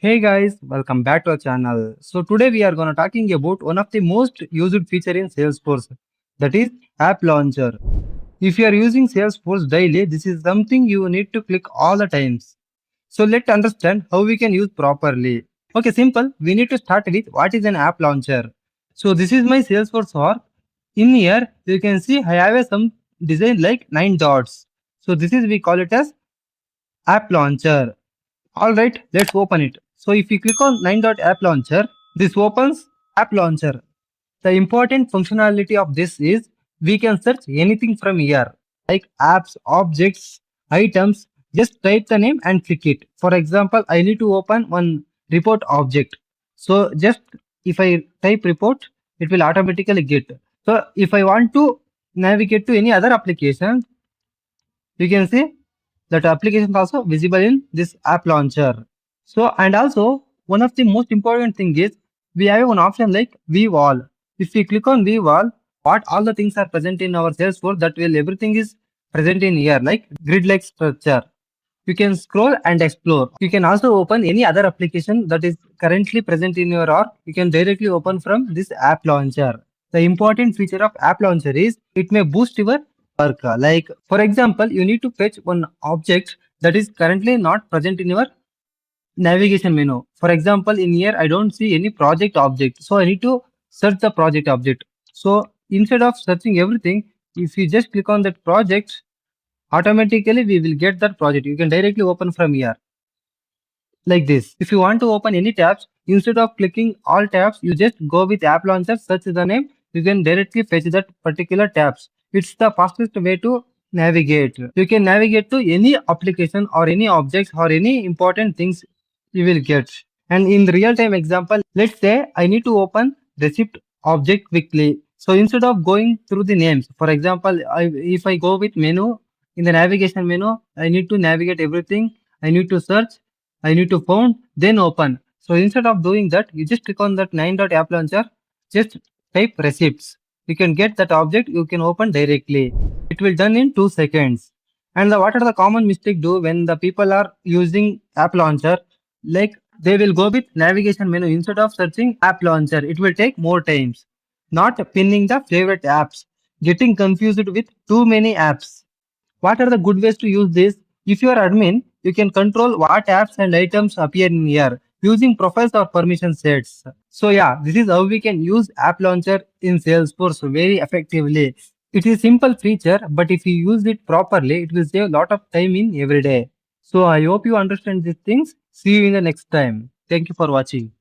Hey guys, welcome back to our channel. So today we are going to talking about one of the most used feature in Salesforce, that is App Launcher. If you are using Salesforce daily, this is something you need to click all the times. So let's understand how we can use properly. Okay, simple. We need to start with what is an App Launcher. So this is my Salesforce org. In here, you can see I have some design like 9 dots. So this is we call it as App Launcher. Alright, let's open it. So if you click on 9.app launcher, this opens app launcher. The important functionality of this is we can search anything from here like apps, objects, items. Just type the name and click it. For example, I need to open one report object. So just if I type report, it will automatically get. So if I want to navigate to any other application, you can see that application is also visible in this app launcher. So and also one of the most important thing is we have one option like view all. If we click on view all, what all the things are present in our Salesforce, that will everything is present in here like grid like structure. You can scroll and explore. You can also open any other application that is currently present in your org. You can directly open from this app launcher. The important feature of app launcher is it may boost your work. Like for example, you need to fetch one object that is currently not present in your navigation menu. For example, in here I don't see any project object, so I need to search the project object. So instead of searching everything, if you just click on that project, automatically we will get that project. You can directly open from here like this. If you want to open any tabs, instead of clicking all tabs, you just go with app launcher, search the name, you can directly fetch that particular tabs. It's the fastest way to navigate. You can navigate to any application or any objects or any important things you will get. And in the real time example, let's say I need to open receipt object quickly. So instead of going through the names, for example, if I go with menu, in the navigation menu, I need to navigate everything. I need to search, I need to found, then open. So instead of doing that, you just click on that 9.app launcher, just type receipts. You can get that object, you can open directly. It will done in 2 seconds. And what are the common mistake do when the people are using app launcher? Like they will go with navigation menu instead of searching app launcher. It will take more times. Not pinning the favorite apps. Getting confused with too many apps. What are the good ways to use this? If you are admin, you can control what apps and items appear in here using profiles or permission sets. So yeah, this is how we can use App Launcher in Salesforce very effectively. It is a simple feature, but if you use it properly, it will save a lot of time in every day. So I hope you understand these things. See you in the next time. Thank you for watching.